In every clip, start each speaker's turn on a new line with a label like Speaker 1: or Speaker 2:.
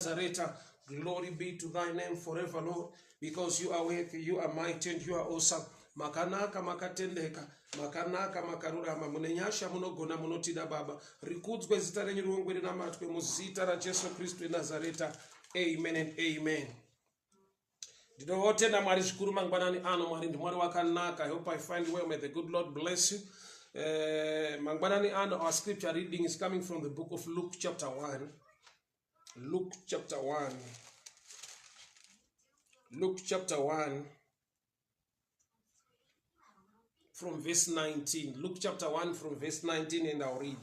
Speaker 1: Nazareth. Glory be to thy name forever, Lord, because you are worthy, you are mighty, and you are awesome. Makanaka makatendeka, makanaka makarurama, munenyasha munogona munotida baba. Rikudzwe zita renyu ruongwe rinamatwe muzita ra Jesu Kristu e Nazareta. Amen and amen. Ndinotenda Mwari zvikuru mangwanani ano. Mwari ndi Mwari wakanaka. I hope I find well. May the good Lord bless you. Mangwanani ano, our scripture reading is coming from the book of Luke chapter 1. Luke chapter 1. Luke chapter 1 from verse 19. Luke chapter 1 from verse 19, and I'll read.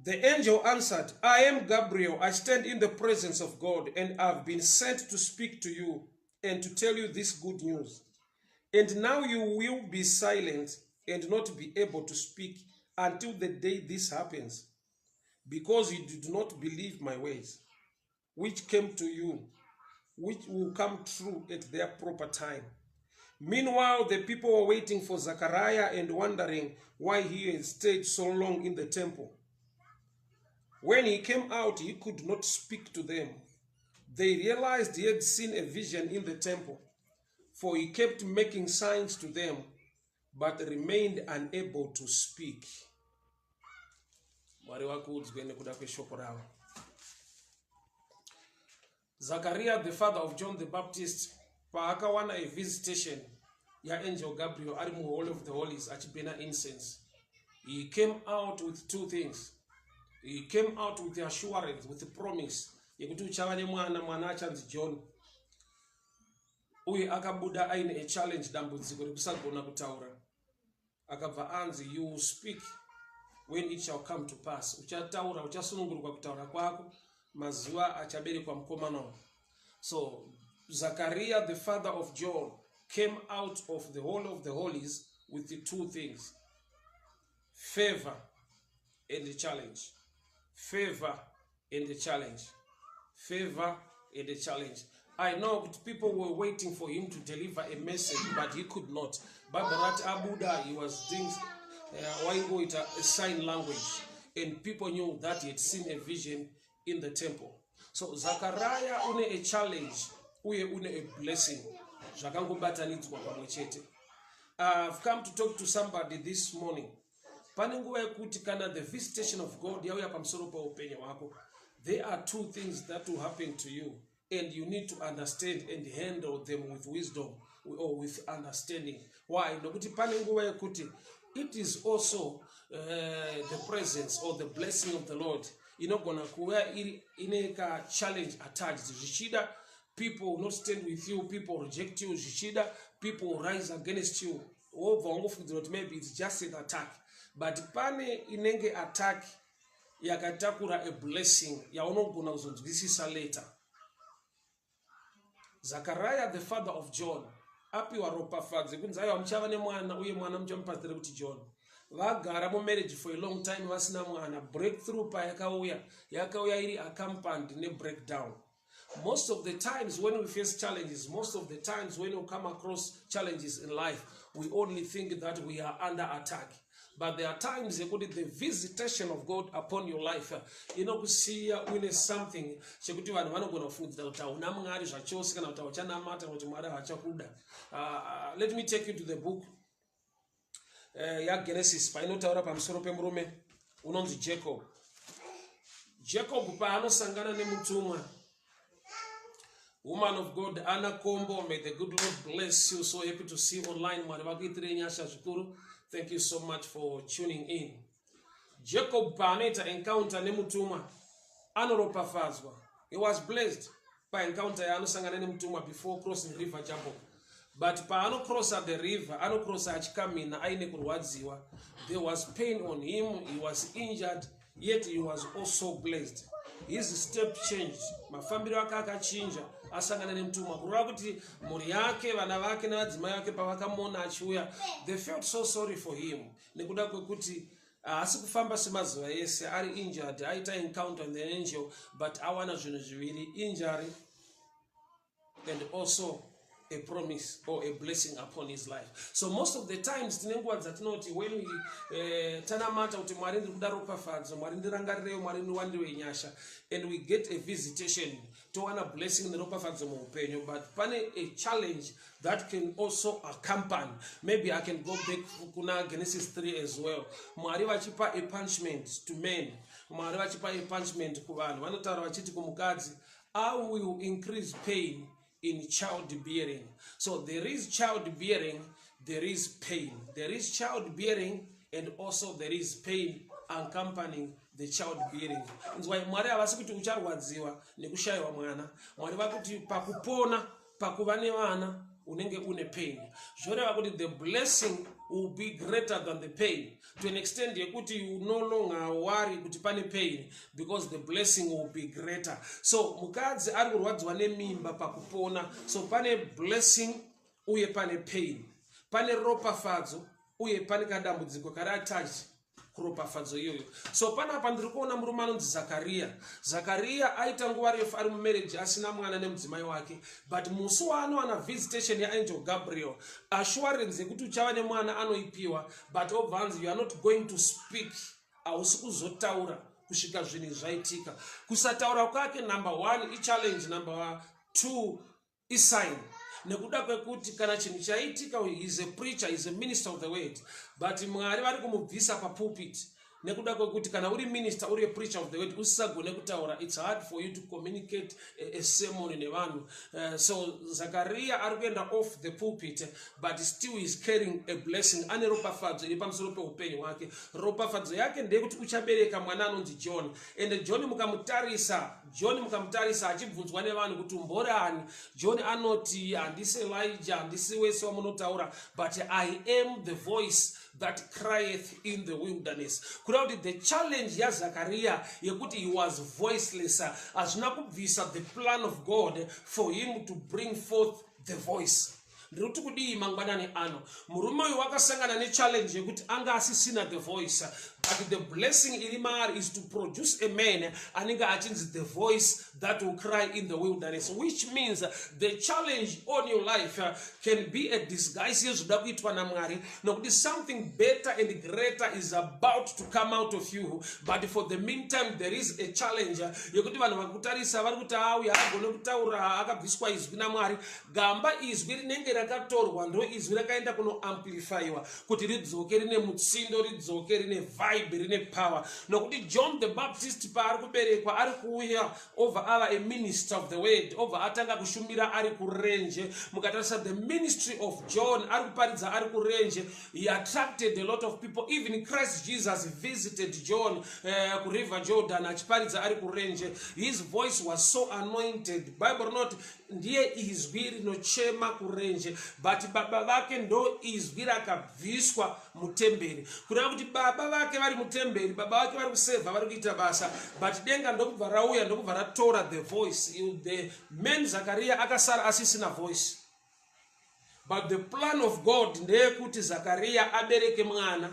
Speaker 1: The angel answered, I am Gabriel. I stand in the presence of God, and I've been sent to speak to you and to tell you this good news. And now you will be silent and not be able to speak until the day this happens, because you did not believe my ways, which came to you, which will come true at their proper time. Meanwhile, the people were waiting for Zechariah and wondering why he had stayed so long in the temple. When he came out, he could not speak to them. They realized he had seen a vision in the temple, for he kept making signs to them, but remained unable to speak. Zachariah, the father of John the Baptist, paakawana a visitation ya angel Gabriel ari mu Hall of the Holies achipena incense. He came out with two things. He came out with the assurance, with the promise yekuti uchava nemwana achanzi John. Uye akabuda aine a challenge Dambudziko rekusagona kutaura. Akabva anzi, you will speak when it shall come to pass. Uchataura, uchasununguruka kutaura kwako, mazuva achaberekwa mukomana. So Zachariah, the father of John, came out of the Hall of the Holies with the two things: favor and the challenge. Favor and the challenge. Favor and the challenge. I know that people were waiting for him to deliver a message, but he could not. Babarat Abuda, he was doing a sign language, and people knew that he had seen a vision in the temple. So Zachariah une a challenge, uye une a blessing. I've come to talk to somebody this morning. The visitation of God, there are two things that will happen to you, and you need to understand and handle them with wisdom or with understanding. Why? It is also the presence or the blessing of the Lord. You're not gonna challenge attached. People will not stand with you, people reject you, people will rise against you. Maybe it's just an attack. But pane inenge attack yakatakura a blessing yaonogona kuzonzwisisa later. Zachariah, the father of John, api waropafadze kunzi aiwa muchava nemwana uye mwana muchamupatsira kuti John. Vagara mu marriage for a long time vasina mwana. Breakthrough pa yakauya iri accompanied ne breakdown. Most of the times when we face challenges, most of the times when we come across challenges in life, we only think that we are under attack. But there are times the visitation of God upon your life, see when something. Let me take you to the book Evangelist. Jacob. Jacob paano sangana ne mutumwa. Woman of God, Anna Kombo, may the good Lord bless you. So happy to see you online. Thank you so much for tuning in. Jacob Paneta encounter Nemutuma Anoropafazwa. He was blessed by encounter Anosangana Nemutuma before crossing the river Jabok. But Pano cross at the river, Ano cross Achkamina, Ainekurwadziwa. There was pain on him, he was injured, yet he was also blessed. His step changed. My family wakaka chinja. Asangana nemtuma kurakuti muri yake vana vake na madzimai ake pavakamona achiuya, they felt so sorry for him. Nekuda kwekuti asikufamba semazuva ese ari injured, aita encounter with the angel, but awana zvinhu zviviri: injury and also a promise or a blessing upon his life. So most of the times tinenguva dzatinoti when we tanamata kuti Mwari ndiri kuda ropafadzo, Mwari ndirangarirei, Mwari ndiwandiwe nyasha, and we get a visitation towana blessing neropafadzo muupenyu, but pane a challenge that can also accompany. Maybe I can go back kuna Genesis 3 as well. Mwari vachipa a punishment to men, Mwari vachipa a punishment kuvanhu, vanotaura vachiti kumukadzi, I will increase pain in childbearing. So there is childbearing, there is pain. There is childbearing, and also there is pain accompanying the childbearing. That's why Mwari havasi kuti ucharwadziwa nekushayiwa mwana. Mwari vakuti pakupona, pakuva nevana, unenge une pain. Zvoreva kuti the blessing will be greater than the pain, to an extent yekuti you no longer worry kuti pane pain, because the blessing will be greater. So mukadzi ari kurwadziwa nemimba pakupona, so pane blessing uye pane pain, pane ropafadzo uye pane kadambudziko kari attached kuropafadzo iyoyo. So panapa ndiri kuona murume anonzi Zakaria aita nguva refu ari mumarriage asina mwana nemudzimai wake, but musi waanowana visitation yaangel Gabriel, assurance yekuti uchava nemwana anoipiwa, but obvanzi you are not going to speak, hausi kuzotaura kusvika zvinhu zvaitika. Kusataura kwake number 1 ichallenge, number 2 isign. Nekuda kwekuti kana chinhu chaitika, he is a preacher, he is a minister of the word, but Mwari vari kumubvisa papulpit. Nekuda kwekuti kana uri minister, uri a preacher of the word, usisagone kutaura, it's hard for you to communicate a sermon nevanhu. So Zakaria ari kuenda off the pulpit, but still is carrying a blessing. Ane ropafadzo iri pamusoro peupenyu hwake. Ropafadzo yake ndeyekuti uchabereka mwana anonzi John, and John mukamutarisa achibvunzwa nevanhu kuti umborani, John anoti handisi Elijah, handisi wese wamunotaura, but I am the voice that crieth in the wilderness. Kurauti the challenge ya Zakaria yekuti he was voiceless, hazvina kubvisa the plan of God for him to bring forth the voice. Ndikuti kudii mangwanani ano, murume uyu wakasangana nechallenge yekuti anga asisina the voice, but the blessing iri maari is to produce a man anenge achinzi the voice that will cry in the wilderness, which means the challenge on your life can be a disguise yezvoda kuitwa naMwari, nokuti something better and greater is about to come out of you, but for the meantime there is a challenge yekuti vanhu vakutarisa vari kuti auya agone kutaura akabviswa izwi naMwari, gamba izwi rinenge rakatorwa ndo izwi rakaenda kuno amplifyiwa kuti ridzoke rine mutsindo, ridzoke rine vibe, rine power. Nokuti John the Baptist paari kuberekwa ari kuuya over a minister of the word, over atanga kushumira ari kurenje. Mukatarisa the ministry of John ari kuparidza ari kurenje, he attracted a lot of people. Even Christ Jesus visited John ku river Jordan achiparidza ari kurenje. His voice was so anointed. Bible not ndiye izwi rinochema kurenje, but baba vake ndo izwi rakabviswa mutemberi. Kureva kuti baba vake vari mutemberi, baba vake vari kusevha, vari kuita basa, but denga ndokubva rauya ndokubva ratora the voice. The man Zakaria akasara asisina voice, but the plan of God ndeyekuti Zakaria abereke mwana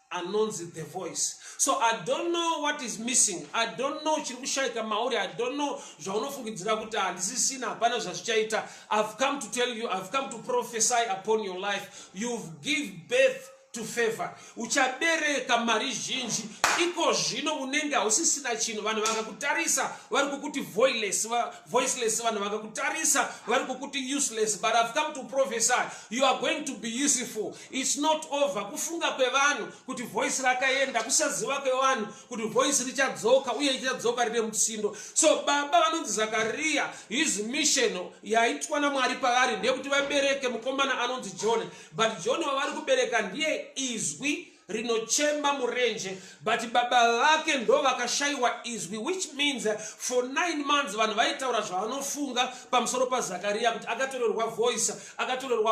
Speaker 1: anonzi the voice. So I don't know what is missing, I don't know chiri kushaika mauri, I don't know zvaunofungidzira kuti handisisina hapana zvazvichaita. I've come to tell you, I've come to prophesy upon your life. You've given birth to favor. Uchabereka mari zhinji, iko zvino unenge hausisina chinhu. Vanhu vakakutarisa vari kukuti voiceless, vanhu vakakutarisa vari kukuti useless, but I've come to prophesy you are going to be useful. It's not over. Kufunga kwevanhu kuti voice rakaenda, kusaziva kwevanhu kuti voice richadzoka uye richadzoka rine mutsindo. So baba vanonzi Zakaria, his mission yaitwa naMwari pavari ndeyekuti vabereke mukomana anonzi John, but John wavari kubereka ndiye izwi rinochema murenje, but baba vake ndo vakashayiwa izwi, which means for 9 months vanhu vaitaura zvavanofunga pamusoro paZakaria kuti akatorerwa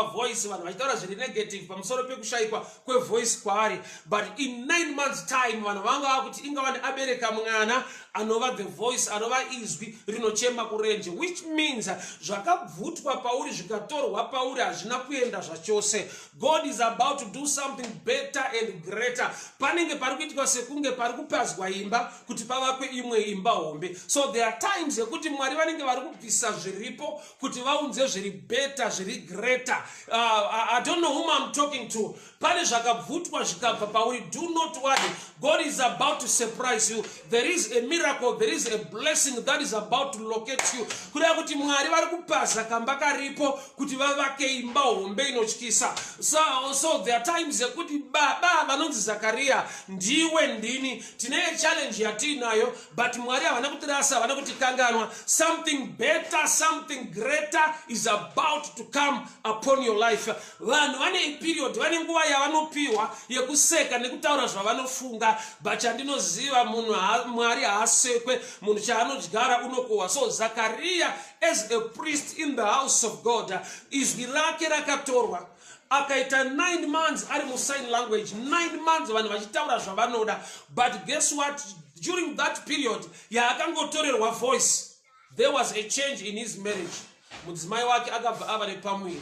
Speaker 1: voice, vanhu vachitaura zviri negative pamusoro pekushayikwa kwevoice kwaari. But in 9 months time vanhu vanga vakuti ingavani abereka mwana anova the voice, anova izwi rinochema kurenje, which means zvakabvutwa pauri zvikatorwa pauri hazvina kuenda zvachose. God is about to do something better and greater. Panenge pari kuitika sekunge pari kupazwa imba kuti pavakwe imwe imba hombe. So there are times yekuti Mwari vanenge vari kubvisa zviripo kuti vaunze zviri better, zviri greater. I don't know whom I'm talking to. Pane zvakabvutwa zvikabva pauri. Do not worry. God is about to surprise you. There is a miracle, there is a blessing that is about to locate you. Kuda kuti Mwari vari kupaza kamba karipo kuti vavake imba hombe inotyisa. So there are times yekuti baba vanonzi Zakaria ndiwe ndini tine challenge yatinayo, but Mwari havana kutirasa, havana kutikanganwa. Something better, something greater is about to come upon your life. Vanhu vane period, vane nguva yavanopiwa yekuseka nekutaura zvavanofunga, but chandinoziva munhu Mwari haasekwe, munhu chaanodyara unokohwa. So Zakaria as a priest in the house of God, izwi rake rakatorwa akaita 9 months ari mu sign language, 9 months vanhu vachitaura zvavanoda. But guess what? During that period yaakangotorerwa voice, there was a change in his marriage. Mudzimai wake akabva ava nepamwiri.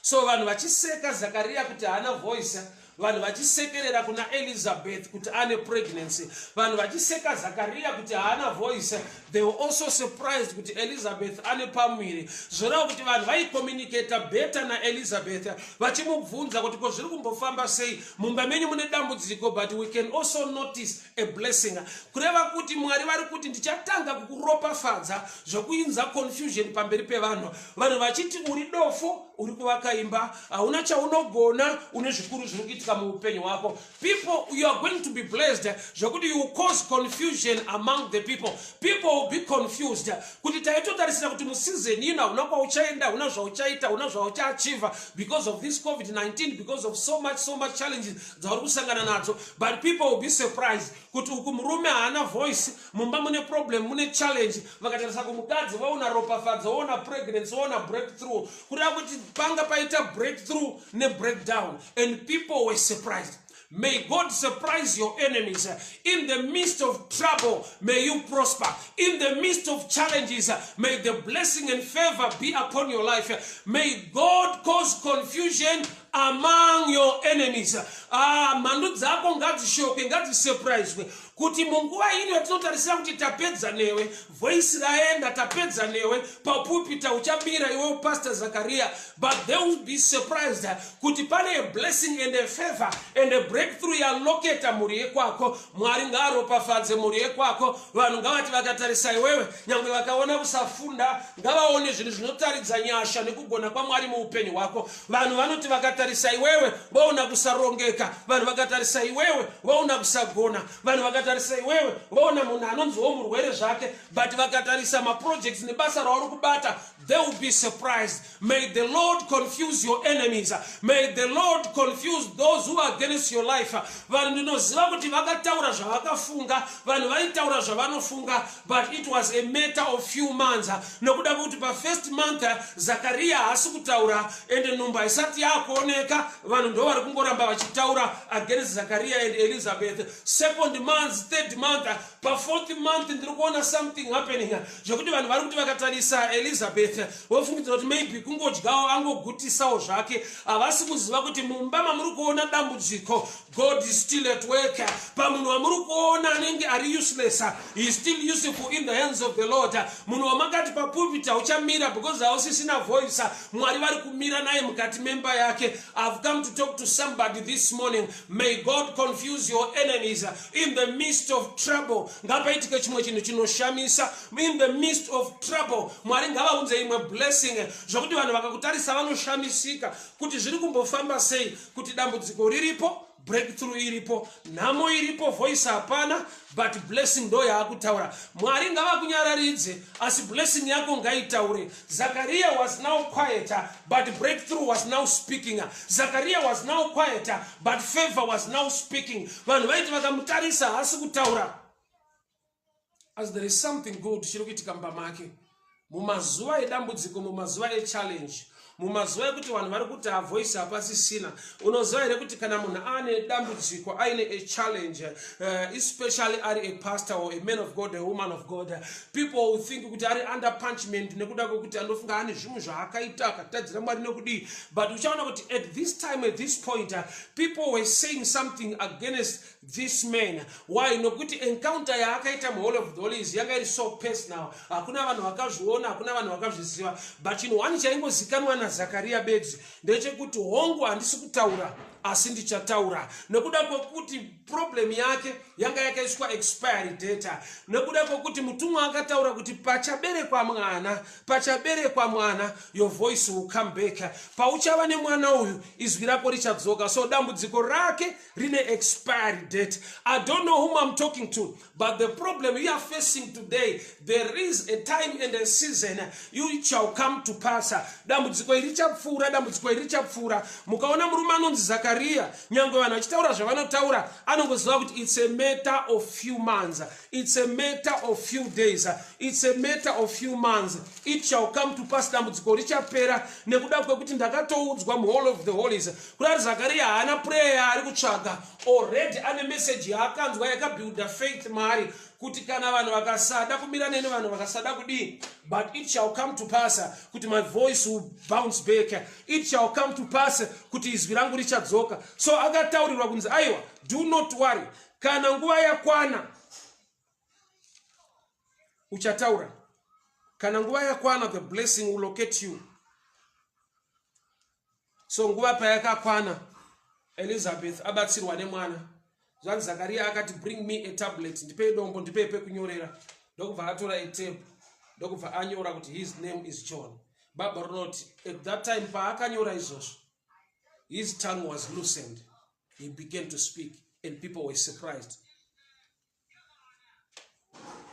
Speaker 1: So vanhu vachiseka Zakaria kuti haana voice, vanhu vachisekerera kuna Elizabeth kuti ane pregnancy, vanhu vachiseka Zakaria kuti haana voice, they were also surprised kuti Elizabeth ane pamwiri. Zvoreva kuti vanhu vaicommunicate better na Elizabeth, vachimubvunza kuti ko zviri kumbofamba sei, mumba menyu mune dambudziko, but we can also notice a blessing. Kureva kuti Mwari vari kuti ndichatanga kukuropafadza zvokuinza confusion pamberi pevanhu. Vanhu vachiti uri dofo, uri kuvaka imba, hauna chaunogona, une zvikuru zviri kuitika muupenyu hwako. People, you are going to be blessed zvokuti you will cause confusion among the people. People will be confused kuti taitotarisira kuti musizeni ina una kwauchaenda, una zvauchaita, una zvauchaachieva because of this COVID-19, because of so much challenges dzauri kusangana nadzo. But people will be surprised kuti uku murume haana voice, mumba mune problem, mune challenge. Vakatarisa kumukadzi vaona ropafadzo, vaona pregnancy, vaona breakthrough. Kuda kuti panga paita breakthrough ne breakdown, and people were surprised. May God surprise your enemies. In the midst of trouble, may you prosper. In the midst of challenges, may the blessing and favor be upon your life. May God cause confusion among your enemies. Manu dzako ngadzishoke, ngadzisurprise kuti munguva ino yatinotarisira kuti tapedza newe, voice raenda tapedza newe, papupita uchabira iwe Pastor Zakaria, but they will be surprised kuti pane a blessing and a favor and a breakthrough yaloketa muri yekwako. Mwari ngaaropafadze muri yekwako. Vanhu ngavati vakatarisa iwewe, nyangwe vakaona kusafunda, ngavaone zvinhu zvinotaridza nyasha nekugona kwaMwari muupenyu hwako. Vanhu vanoti vakatarisa iwewe vaona kusarongeka, vanhu vakatarisa iwewe vaona kusagona, vanhu vakatarisa iwewe vaona munhu anonziwo murwere zvake, but vakatarisa maprojects nebasa rauri kubata, they will be surprised. May the Lord confuse your enemies. May the Lord confuse those who are against your life. Vanhu ndinoziva kuti vakataura zvavakafunga, vanhu vaitaura zvavanofunga, but it was a matter of few months. Nokuda kuti pa first month Zakaria haasi kutaura and nhumba isati yakuoneka, vanhu ndo vari kungoramba vachitaura against Zakaria and Elizabeth. Second month, third month, pa fourth month ndiri kuona something happening. Zvokuti vanhu vari kuti vakatarisa Elizabeth vofungidzira kuti maybe kungodyawo angogutisawo zvake, havasi kuziva kuti mumba mamuri kuona dambudziko, God is still at work. Pamunhu wamuri kuona anenge ari useless, he is still useful in the hands of the Lord. Munhu wamakati papupita uchamira because hausisina voice, Mwari vari kumira naye mukati memba yake. I've come to talk to somebody this morning. May God confuse your enemies in the midst of trouble. Ngapaitike chimwe chinhu chinoshamisa in the midst of trouble. Mwari ngavaunze imwe blessing zvokuti vanhu vakakutarisa vanoshamisika kuti zviri kumbofamba sei, kuti dambudziko riripo, breakthrough iripo, nhamo iripo, voice hapana, but blessing ndo yaakutaura. Mwari ngavakunyararidze asi blessing yako ngaitaure. Zakaria was now quieter, but breakthrough was now speaking. Zakaria was now quieter, but favor was now speaking. Vanhu vaiti vakamutarisa haasi kutaura. As there is something good chiri kuitika mumba make, mumazuva edambudziko, mumazuva echallenge, mumazuva ekuti vanhu vari kuti avoice hapasisina. Unoziva here kuti kana munhu ane dambudziko aine a challenge, especially ari a pastor or a man of God, a woman of God, people will think kuti ari under punishment nekuda kwekuti anofunga ane zvinhu zvaakaita akatadzira Mwari nekudii. But uchaona kuti at this time, at this point, people were saying something against this man. Why? Nokuti encounter yaakaita mu Hall of the Holies yanga iri so personal. Hakuna vanhu vakazviona, hakuna vanhu vakazviziva. But chinhu wani chaingozikanwa naZakaria bedzi ndechekuti hongu handisi kutaura asi ndichataura, nekuda kwekuti problem yake yanga yakaiswa expiry date, nekuda kwekuti mutumwa akataura kuti pachaberekwa mwana your voice will come back. Pauchava nemwana uyu izwi rako richadzoka. So dambudziko rake rine expiry date. I don't know whom I'm talking to, but the problem we are facing today, there is a time and a season you shall come to pass. Dambudziko irichapfuura. Mukaona murume anonzi Zakaria, nyangwe vanhu vachitaura zvavanotaura, anongoziva kuti it's a matter of few months, it's a matter of few days, it's a matter of few months, it shall come to pass. Dambudziko richapera nekuda kwekuti ndakatoudzwa mu Hall of the Holies kuti Zakaria haana prayer ari kutsvaga, already ane message yaakanzwa yakabuilda faith maari kuti kana vanhu vakasada kumira nene vanhu vakasada kudii, but it shall come to pass kuti my voice will bounce back, it shall come to pass kuti izwi rangu richadzoka. So akataurirwa kunzi aiwa, do not worry, kana nguva yakwana uchataura, kana nguva yakwana the blessing will locate you. So nguva payakakwana Elizabeth abatsirwa nemwana. Zvanzi Zakaria akati bring me a tablet, ndipe dombo ndipe pekunyorera, ndokubva atora a tape, ndokubva anyora kuti his name is John. Bible wrote at that time paakanyora izvozvo his tongue was loosened, he began to speak and people were surprised.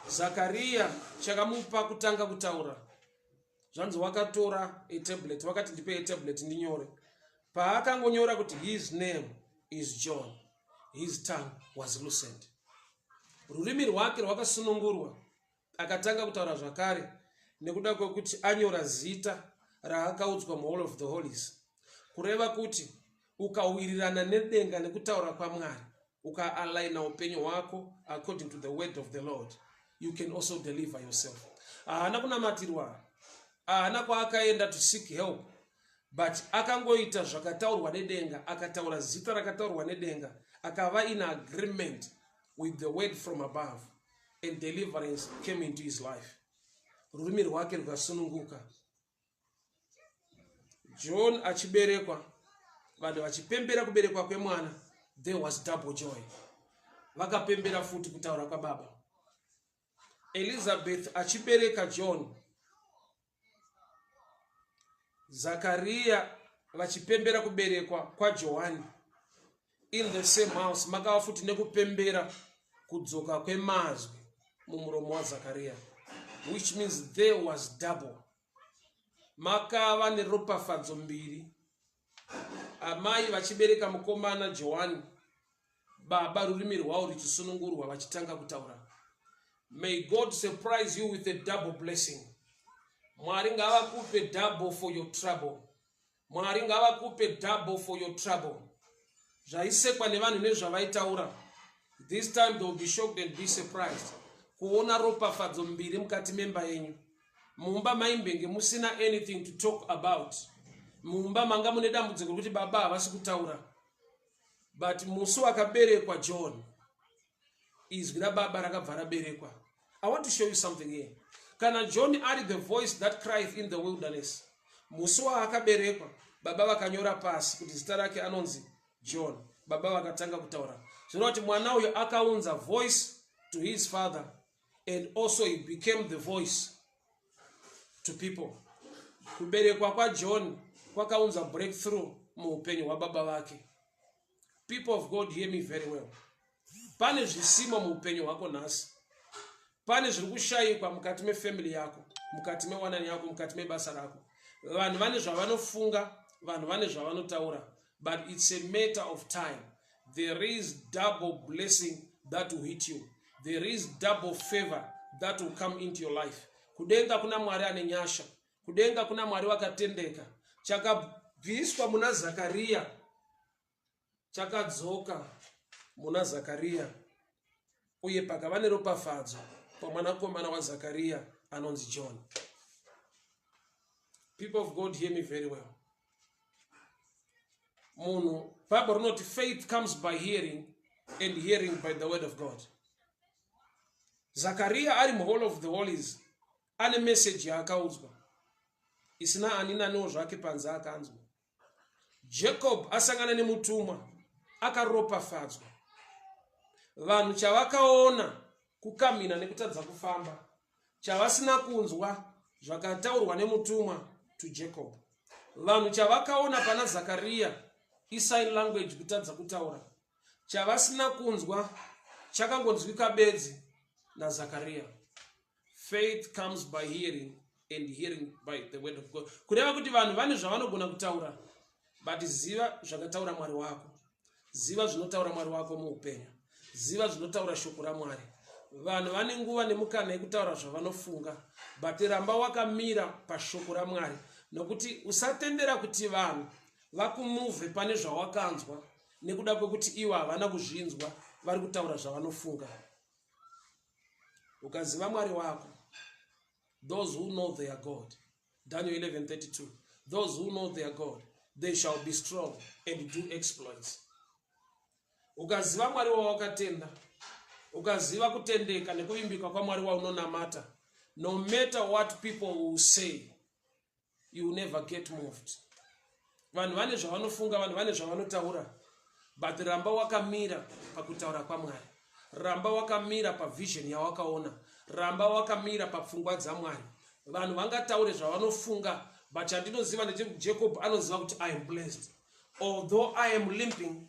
Speaker 1: Zakaria chakamupa kutanga kutaura, zvanzi wakatora a tablet, wakati ndipe a tablet ndinyore. Paakangonyora kuti his name is John, his tongue was loosened. Rurimi rwake rwakasunungurwa, akatanga kutaura zvakare nekuda kwekuti anyora zita raakaudzwa mu Hall of the Holies. Kureva kuti ukawirirana nedenga nekutaura kwaMwari, ukaaligna upenyu hwako according to the word of the Lord, you can also deliver yourself. Haana kunamatirwa, haana kwaakaenda to seek help, but akangoita zvakataurwa nedenga, akataura zita rakataurwa nedenga, akava in agreement with the word from above, and deliverance came into his life. Rurimi rwake rwasununguka. John achiberekwa, vanhu vachipembera kuberekwa kwemwana, there was double joy. Vakapembera futi kutaura kwababa. Elizabeth achibereka John, Zakaria vachipembera kuberekwa kwa Johani. In the same house makava futi nekupembera kudzoka kwemazwi mumuromo waZakaria, which means there was double. Makava neropafadzo mbiri, amai vachibereka mukomana Johani, baba rurimi rwavo richisunungurwa vachitanga kutaura. May God surprise you with a double blessing. Mwari ngavakupe double for your trouble. Mwari ngavakupe double for your trouble. Zvaisekwa nevanhu nezvavaitaura, this time they will be shocked and be surprised. Kuona ropafadzo mbiri mukati memba yenyu. Mumba maimbenge musina anything to talk about. Mumba manga mune dambudziko kuti baba havasi kutaura. But musi wakaberekwa John, izwi rababa rakabva raberekwa. I want to show you something here. Kana John ari the voice that cried in the wilderness, musi waakaberekwa, baba vakanyora pasi kuti zita rake anonzi John, baba vakatanga kutaura. Zvinoti mwana uyu akaunza voice to his father, and also he became the voice to people. Kuberekwa kwa John kwakaunza breakthrough muupenyu hwababa vake. People of God, hear me very well. Pane zvisimo muupenyu hwako nhasi. Pane zviri kushayikwa mukati mefamily yako, mukati mewanani yako, mukati mebasa rako. Vanhu vane zvavanofunga, vanhu vane zvavanotaura, but it's a matter of time. There is double blessing that will hit you. There is double favor that will come into your life. Kudenga kuna Mwari ane nyasha, kudenga kuna Mwari wakatendeka. chakabviswa muna Zakaria chakadzoka muna Zakaria, uye pakava neropafadzo pamwanakomana waZakaria anonzi John. People of God, hear me very well. Munhu, Bible rinoti faith comes by hearing, and hearing by the word of God. Zakaria ari muhall of the holies ane message yaakaudzwa isina ani naniwo zvake panze akanzwa. Jacob asangana nemutumwa akaropafadzwa. Vanhu chavakaona kukamina nekutadza kufamba, chavasina kunzwa zvakataurwa nemutumwa to Jacob. Vanhu chavakaona pana Zakaria sign language kutadza kutaura, chavasina kunzwa chakangonzwika bedzi na Zakaria. Faith comes by hearing, and hearing by the word of God. Kureva kuti vanhu vane zvavanogona kutaura, but ziva zvakataura Mwari wako. Ziva zvinotaura Mwari wako muupenyu. Ziva zvinotaura shoko raMwari. Vanhu vane nguva nemukana yekutaura zvavanofunga, but ramba wakamira pashoko raMwari, nokuti usatendera kuti vanhu vakumuvhe pane zvawakanzwa nekuda kwekuti ivo havana kuzvinzwa vari kutaura zvavanofunga. Ukaziva Mwari wako, those who know their God, Daniel 11:32, those who know their God, they shall be strong and do exploits. Ukaziva Mwari wawakatenda, ukaziva kutendeka nekuvimbika kwa Mwari waunonamata, no matter what people will say, you will never get moved. Vanhu vane zvavanofunga, vanhu vane zvavanotaura, but ramba wakamira pakutaura kwaMwari. Ramba wakamira pa vision yawakaona. Ramba wakamira pa pfungwa dzaMwari. Vanhu vangataure zvavanofunga, but chandinoziva Jacob anoziva kuti I am blessed. Although I am limping,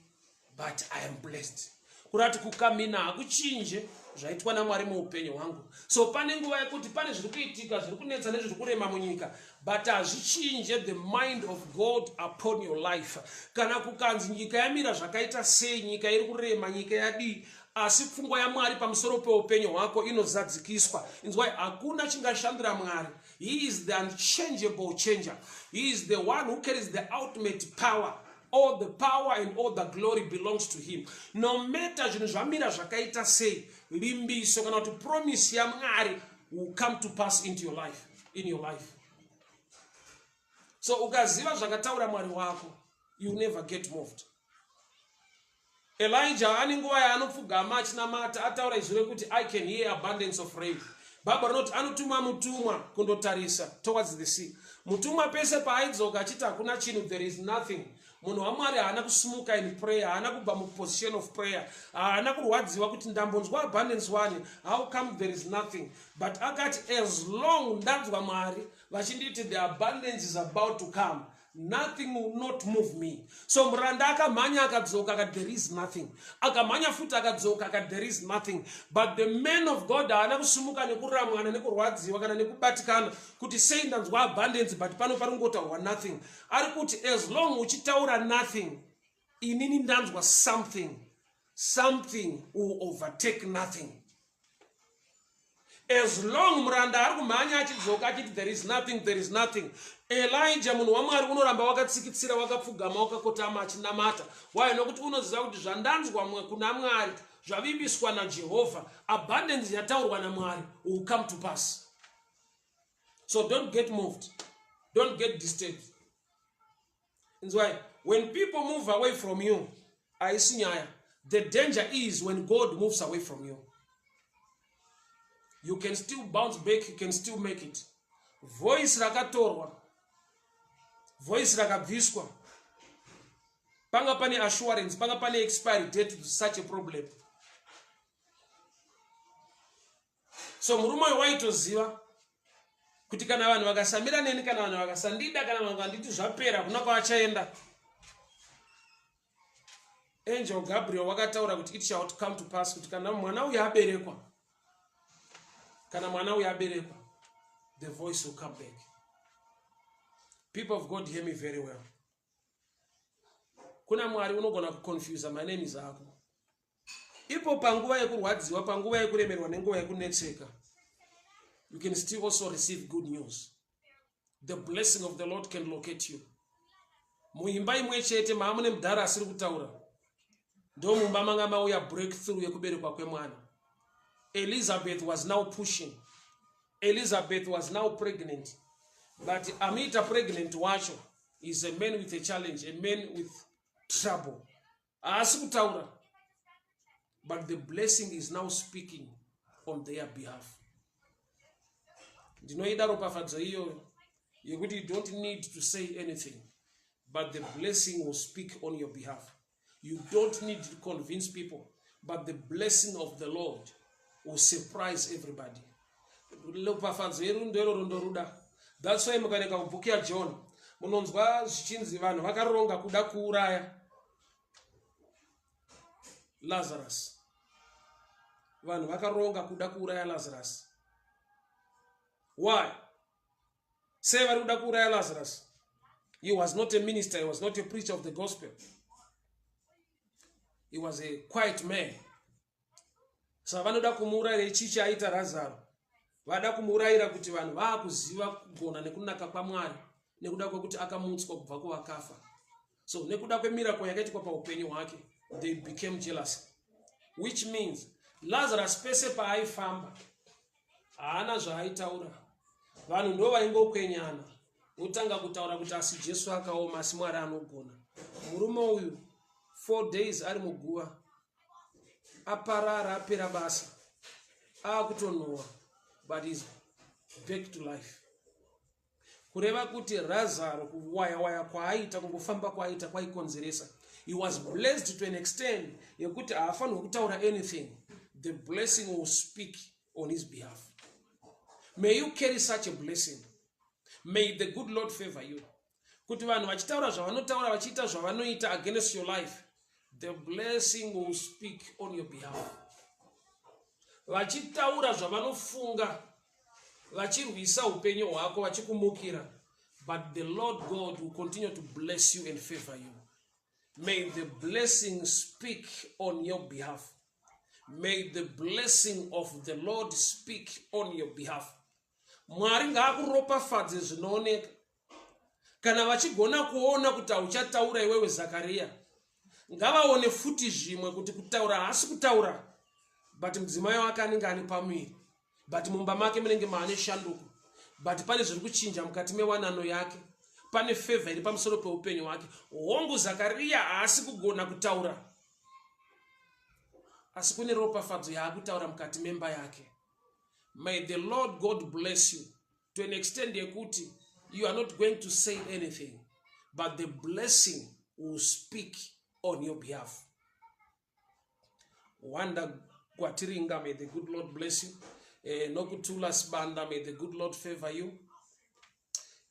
Speaker 1: but I am blessed. Kurati kukamina hakuchinje zvaitwa naMwari muupenyu hwangu. So pane nguva yekuti pane zviri kuitika, zviri kunetsa nezviri kurema munyika, but hazvichinje the mind of God upon your life. Kana kukanzi nyika yamira zvakaita sei, nyika iri kurema, nyika yadii, asi pfungwa yaMwari pamusoro peupenyu hwako inozadzikiswa. Inzwai, hakuna chingashandira Mwari. He is the unchangeable changer. He is the one who carries the ultimate power. All the power and all the glory belongs to him. No matter zvinhu zvamira zvakaita sei, limbiso kana kuti promise yaMwari will come to pass into your life, in your life. So ukaziva zvakataura Mwari wako, you never get moved. Elijah ane nguva yaanopfugama achinamata ataura izvi rekuti I can hear abundance of rain. Bible rinoti anotuma mutumwa kundotarisa towards the sea. Mutumwa pese paaidzoka achiti hakuna chinhu, there is nothing. Munhu waMwari haana kusumuka in prayer, haana kubva muposition of prayer, haana kurwadziwa kuti ndambonzwa abundance one, how come there is nothing? But akati as long ndanzwa Mwari vachinditi the abundance is about to come, nothing will not move me. So muranda akamhanya akadzoka akati there is nothing. Akamhanya futi akadzoka akati there is nothing. But the man of God haana kusumuka nekuramwana nekurwadziwa kana nekubatikana kuti sei ndanzwa abundance but pano paringotaurwa nothing. Ari kuti as long uchitaura nothing, inini ndanzwa something. Something will overtake nothing. As long muranda ari kumhanya achidzoka achiti there is nothing, there is nothing. Elijah munhu waMwari unoramba wakatsikitsira wakapfugama wakakotama achinamata. Why? Nokuti unoziva kuti zvandanzwa kuna Mwari zvavimbiswa naJehovha, abundance yataurwa naMwari will come to pass. So don't get moved, don't get disturbed. That's why when people move away from you, the danger is when God moves away from you. You can still bounce back, you can still make it. Voice rakatorwa, voice rakabviswa, panga pane assurance, panga pane expiry date to such a problem. So murume waitoziva kuti kana vanhu vakasamira neni, kana vanhu vakasandida, kana vanhu vakanditi zvapera kuna kwavachaenda, Angel Gabriel wakataura kuti it shall come to pass kuti kana mwana uyu aberekwa, kana mwana uyu aberekwa, the voice will come back. People of God, hear me very well. Kuna Mwari unogona kuconfuse my name is ako. Ipo panguva yekurwadziwa, panguva yekuremerwa nenguva yekunetseka, you can still also receive good news. The blessing of the Lord can locate you. muimba imwe chete maamune mudhara asiri kutaura ndo mumba manga mauya breakthrough yekuberekwa kwemwana. Elizabeth was now pushing. Elizabeth was now pregnant. But Amita pregnant wacho is a man with a challenge, a man with trouble. Asukutaura. But the blessing is now speaking on their behalf. Ndinoida ropafadzo iyo yekuti you don't need to say anything, but the blessing will speak on your behalf. You don't need to convince people, but the blessing of the Lord will surprise everybody. That's why mukaenda kubhuku yaJohn munonzwa zvichinzi vanhu vakaronga kuda kuuraya Lazarus. Vanhu vakaronga kuda kuuraya Lazarus. Why? Say vari kuda kuuraya Lazarus. He was not a minister, he was not a preacher of the gospel. He was a quiet man. So vanoda kumuurayira ichichi aita Lazaro. Vada kumuurayira kuti vanhu vaakuziva kugona nekunaka kwaMwari nekuda kwekuti akamutswa kubva kuvakafa. So nekuda kwemiracle yakaitika paupenyu hwake, they became jealous. Which means Lazarus pese paaifamba haana zvaaitaura. Vanhu ndo vaingokwenyana. Utanga kutaura kuti asi Jesu akaoma asi Mwari anogona. Murume uyu 4 days ari muguva. Aparara apera basa. Akutonowa. But he's back to life. Kureva kuti Lazaro kuwaya kwaaita kungofamba kwaaita kwaikonzeresa. He was blessed to an extent yekuti haafanirwi kutaura anything. The blessing will speak on his behalf. May you carry such a blessing. May the good Lord favor you. Kuti vanhu vachitaura zvavanotaura vachiita zvavanoita against your life, the blessing will speak on your behalf. Vachitaura zvavanofunga vachirwisa upenyu hwako vachikumukira, but the Lord God will continue to bless you and favor you. May the blessing speak on your behalf. May the blessing of the Lord speak on your behalf. Mwari ngaakuropafadze zvinooneka. Kana vachigona kuona kuti hauchataura iwewe Zakaria, ngavaone futi zvimwe kuti kutaura haasi kutaura, but mudzimai wake anenge ane pamuviri, but mumba make munenge maane shanduko, but pane zviri kuchinja mukati mewanano yake, pane favor iri pamusoro peupenyu hwake. Hongu Zakaria haasi kugona kutaura, asi kune ropafadzo yaakutaura mukati memba yake. May the Lord God bless you to an extent yekuti you are not going to say anything, but the blessing will speak on your behalf. Wanda Kwatiringa, may the good Lord bless you. Nokutula Sbanda, may the good Lord favor you.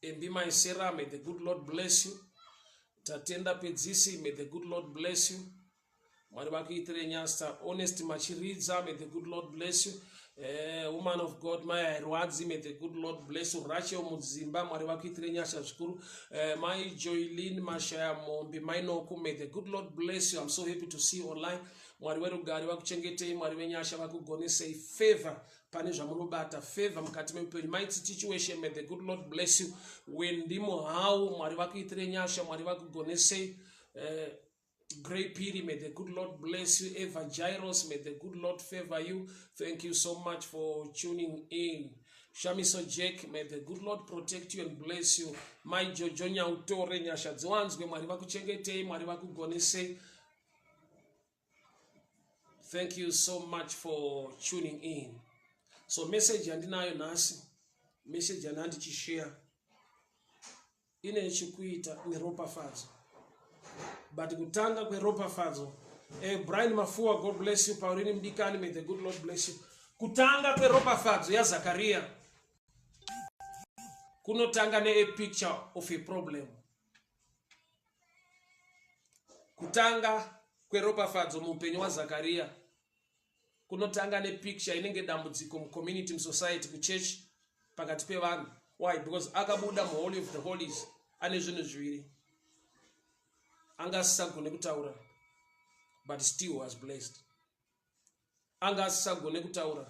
Speaker 1: Mbima Isera, may the good Lord bless you. Tatenda Pedzisi, may the good Lord bless you. Maribaki Nyasta, Honest Machiridza, may the good Lord bless you. Woman of God, Maya Rwadzi, may the good Lord bless you. Rachel Muzimba, Maribaki Nyasta Shkuru, my Joylin Mashaya Mombi, my Noku, may the good Lord bless you. I'm so happy to see you online. Mwariweru gari wakuchengete, mwariwenyasha wakugonese favor. Pane zvamurubata favor mukati meupenyu. My situation, may the good Lord bless you. When ndimo hau mwari vakuitire nyasha, mwari vakugonese Great Piri, may the good Lord bless you. Evangelist, may the good Lord favor you. Thank you so much for tuning in. Shamiso Jake, may the good Lord protect you and bless you. My Jojonya Utore nyasha dzwanzwe, mwari vakuchengete, mwari vakugonese. Thank you so much for tuning in. So message yandinayo nasi, message yanandichishare ine chikuita neropafadzo. But kutanga kweropafadzo, Brian Mafua, God bless you. Pauline Mdikani, may the good Lord bless you. Kutanga kweropafadzo ya Zakaria kunotanga ne a picture of a problem. Kutanga kweropafadzo muupenyu wa Zakaria kunotanga ne picture inenge dambudziko mu community, mu society, ku church, pakati pevanhu. Why? Because akabuda mu Holy of the Holies ane zvinhu zviviri. Anga asisagone kutaura, but still was blessed. Anga asisagone kutaura,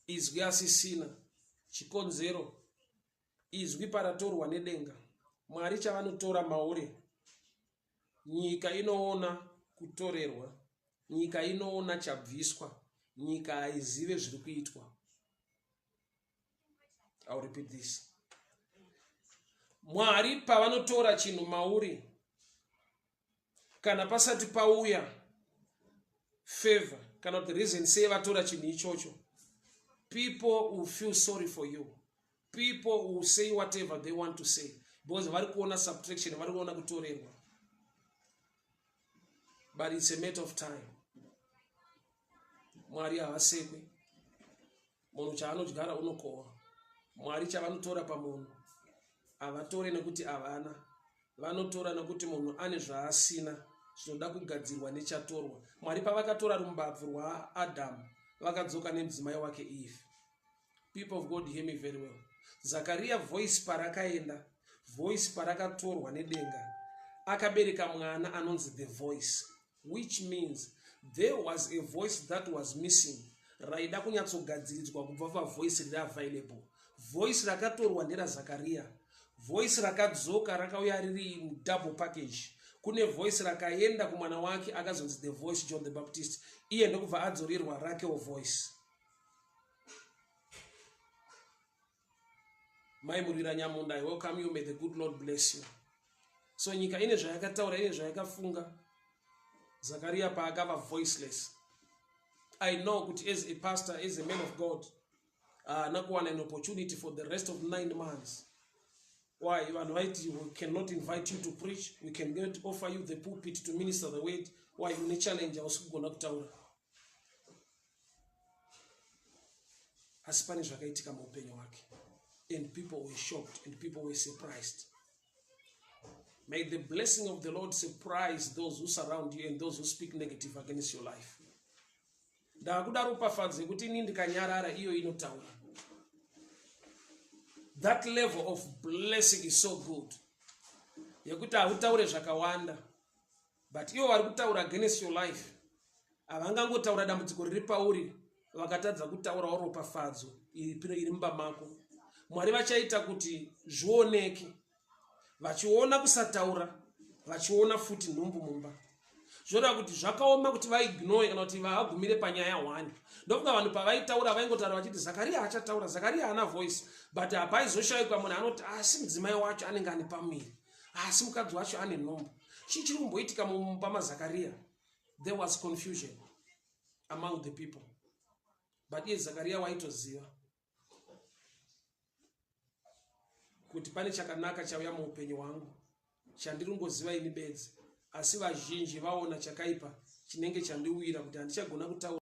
Speaker 1: izwi asisina chikonzero, izwi paratorwa nedenga, Mwari chavanotora mauri, nyika inoona kutorerwa, nyika inoona chabviswa, nyika haizive zviri kuitwa. I'll repeat this. Mwari pavanotora chinhu mauri, kana pasati pauya favor, kana kuti reason sei vatora chinhu ichocho, people will feel sorry for you. People will say whatever they want to say, because vari kuona subtraction, vari kuona kutorerwa. But it's a matter of time. Mwari havasekwi. Munhu chaanodyara unokohwa. Mwari chavanotora pamunhu, havatore nekuti havana. Vanotora nekuti munhu ane zvaasina zvinoda kugadzirwa nechatorwa. Mwari pavakatora rumbabvu rwaAdamu, vakadzoka nemudzimai wake Eve. People of God, hear me very well. Zakaria voice parakaenda, voice parakatorwa nedenga, akabereka mwana anonzi the voice, which means there was a voice that was missing. Raida kunyatsogadziridzwa kubva pavoice riri available. Voice rakatorwa ndera Zakaria. Voice rakadzoka rakauya riri double package. Kune voice rakaenda kumwana wake akazonzi the voice John the Baptist. Iye ndokubva adzorirwa rake voice. Mai murira nyamunda, I welcome you, may the good Lord bless you. So nyika ine zvayakataura, ine zvayakafunga. Zakaria paakava voiceless. I know that as a pastor, as a man of God, nakuwana an opportunity for the rest of 9 months. Why? We cannot invite you to preach. We can get offer you the pulpit to minister the word. Why? You need challenge us kugona kutaura. Hasipani zvakaitika muupenyu wake. And people were shocked and people were surprised. May the blessing of the Lord surprise those who surround you and those who speak negative against your life. That level of blessing is so good. Yekuti hautaure zvakawanda. But iwo vari kutaura against your life, havangangotaura dambudziko riri pauri vakatadza kutaura ropafadzo iri mumba mako. Mwari vachaita kuti zvioneke, vachiona kusataura, vachiona futi nhumbu mumba. Zvoda kuti zvakaoma kuti vaignore kana kuti vagumire panyaya 1. Ndokuti vanhu pavaitaura vaingotaura vachiti Zakaria hachataura, Zakaria hana voice, but hapaizoshaikwa munhu anoti asi mudzimai wacho anenge ane pamiri, asi mukadzi wacho ane nhombo. Chii chiri kumboitika mumba maZakaria? There was confusion among the people. But iye Zakaria waitoziva kuti pane chakanaka chauya muupenyu hwangu, chandiri kungoziva ini bedzi, asi vazhinji vaona chakaipa chinenge chandiwira kuti handichagona kutaura.